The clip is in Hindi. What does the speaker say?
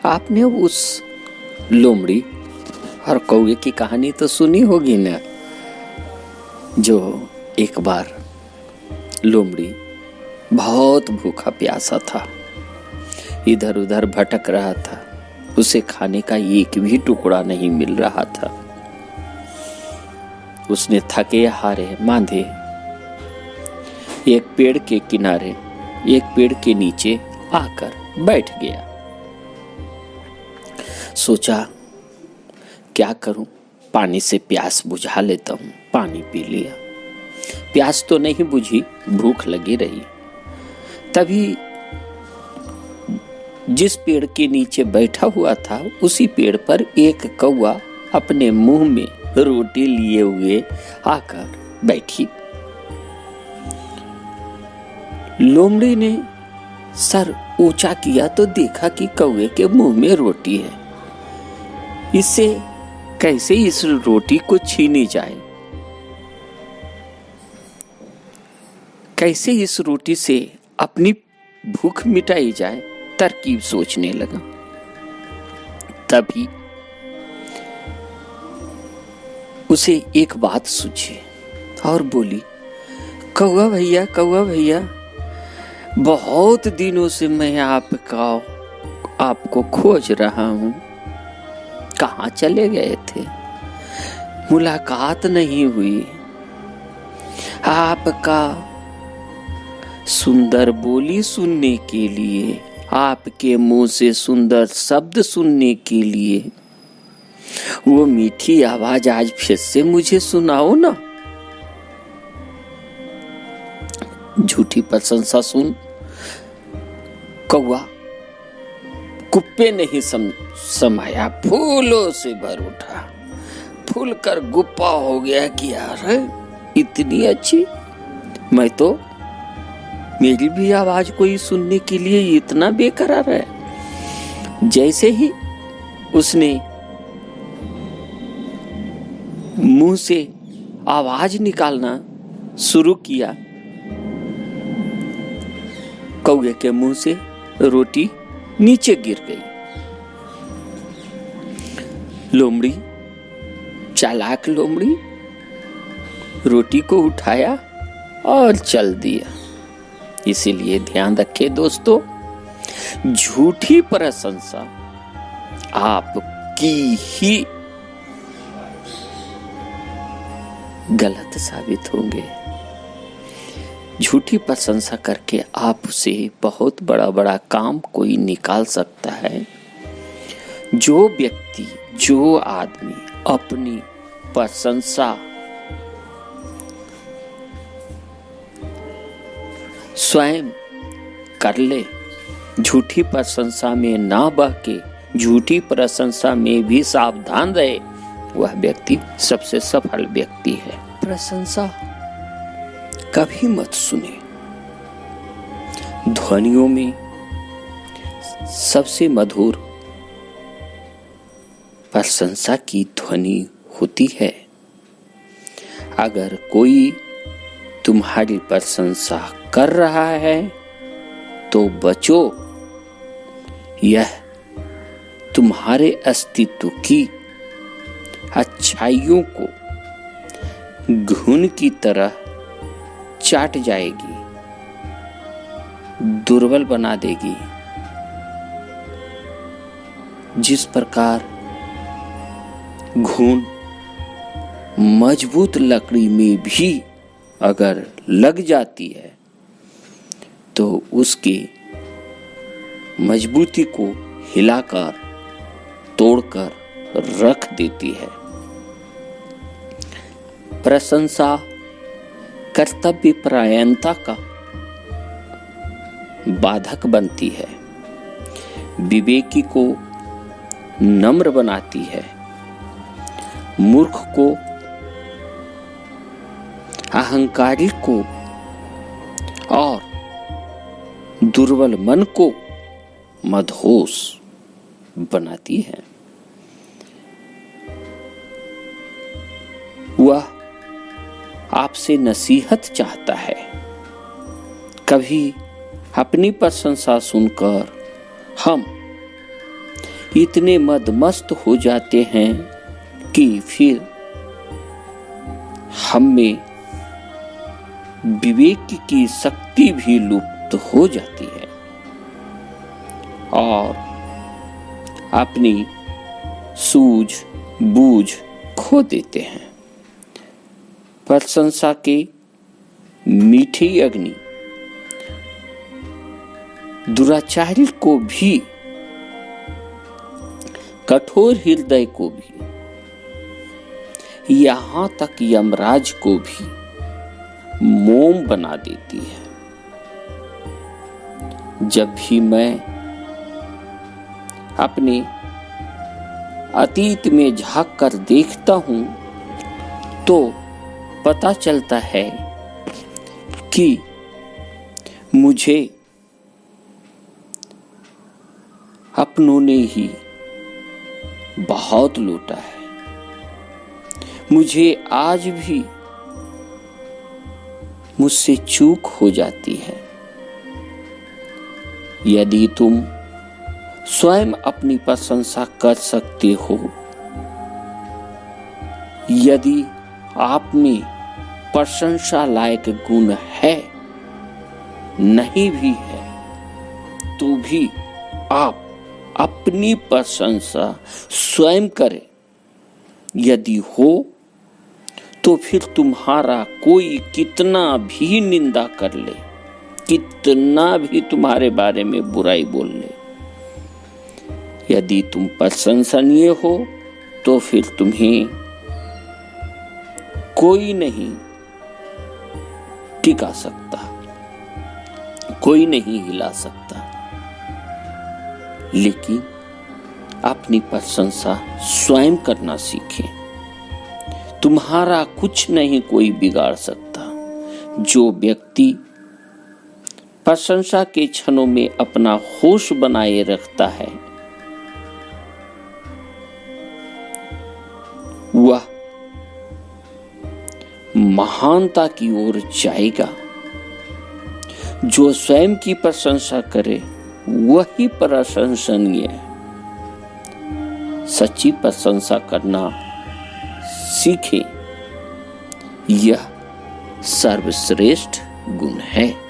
आपने उस लोमड़ी और कौवे की कहानी तो सुनी होगी ना, जो एक बार लोमड़ी बहुत भूखा प्यासा था, इधर उधर भटक रहा था, उसे खाने का एक भी टुकड़ा नहीं मिल रहा था। उसने थके हारे मांदे एक पेड़ के किनारे, एक पेड़ के नीचे आकर बैठ गया। सोचा क्या करूं, पानी से प्यास बुझा लेता हूं। पानी पी लिया, प्यास तो नहीं बुझी, भूख लगी रही। तभी जिस पेड़ के नीचे बैठा हुआ था उसी पेड़ पर एक कौवा अपने मुंह में रोटी लिए हुए आकर बैठी। लोमड़ी ने सर ऊंचा किया तो देखा कि कौवे के मुंह में रोटी है। इससे कैसे इस रोटी को छीनी जाए, कैसे इस रोटी से अपनी भूख मिटाई जाए, तरकीब सोचने लगा। तभी उसे एक बात सूझी और बोली, कौवा भैया, कौवा भैया, बहुत दिनों से मैं आपको खोज रहा हूं। कहाँ चले गए थे, मुलाकात नहीं हुई। आपका सुंदर बोली सुनने के लिए, आपके मुंह से सुंदर शब्द सुनने के लिए, वो मीठी आवाज आज फिर से मुझे सुनाओ ना। झूठी प्रशंसा सुन कौवा कुप्पे नहीं समाया, फूलों से भर उठा, फूल कर गुप्पा हो गया कि यार इतनी अच्छी, मैं तो, मेरी भी आवाज कोई सुनने के लिए इतना बेकरार है। जैसे ही उसने मुंह से आवाज निकालना शुरू किया, कौवे के मुंह से रोटी नीचे गिर गई। लोमड़ी, चालाक लोमड़ी, रोटी को उठाया और चल दिया। इसीलिए ध्यान रखे दोस्तों, झूठी प्रशंसा आपकी ही गलत साबित होंगे। झूठी प्रशंसा करके आप से बहुत बड़ा बड़ा काम कोई निकाल सकता है। जो व्यक्ति, जो आदमी अपनी प्रशंसा स्वयं कर ले, झूठी प्रशंसा में ना बह के झूठी प्रशंसा में भी सावधान रहे, वह व्यक्ति सबसे सफल व्यक्ति है। प्रशंसा कभी मत सुने। ध्वनियों में सबसे मधुर प्रशंसा की ध्वनि होती है। अगर कोई तुम्हारी प्रशंसा कर रहा है तो बचो, यह तुम्हारे अस्तित्व की अच्छाइयों को घुन की तरह चाट जाएगी, दुर्बल बना देगी। जिस प्रकार घुन मजबूत लकड़ी में भी अगर लग जाती है तो उसकी मजबूती को हिलाकर, तोड़कर रख देती है। प्रशंसा कर्तव्य परायणता का बाधक बनती है, विवेकी को नम्र बनाती है, मूर्ख को, अहंकारी को और दुर्बल मन को मदहोश बनाती है। वह आपसे नसीहत चाहता है। कभी अपनी प्रशंसा सुनकर हम इतने मदमस्त हो जाते हैं कि फिर हम में विवेक की शक्ति भी लुप्त हो जाती है और अपनी सूझ बूझ खो देते हैं। प्रशंसा की मीठी अग्नि दुराचारी को भी, कठोर हृदय को भी, यहां तक यमराज को भी मोम बना देती है। जब भी मैं अपने अतीत में झांक कर देखता हूं तो पता चलता है कि मुझे अपनों ने ही बहुत लूटा है। मुझे आज भी मुझसे चूक हो जाती है। यदि तुम स्वयं अपनी प्रशंसा कर सकते हो, यदि आप में प्रशंसा लायक गुण है, नहीं भी है, तो भी आप अपनी प्रशंसा स्वयं करें। यदि हो तो फिर तुम्हारा कोई कितना भी निंदा कर ले, कितना भी तुम्हारे बारे में बुराई बोल ले, यदि तुम प्रशंसनीय हो तो फिर तुम्हें कोई नहीं टिका सकता, कोई नहीं हिला सकता। लेकिन अपनी प्रशंसा स्वयं करना सीखें। तुम्हारा कुछ नहीं कोई बिगाड़ सकता। जो व्यक्ति प्रशंसा के क्षणों में अपना होश बनाए रखता है, वह महानता की ओर जाएगा। जो स्वयं की प्रशंसा करे वही प्रशंसनीय है। सच्ची प्रशंसा करना सीखें, यह सर्वश्रेष्ठ गुण है।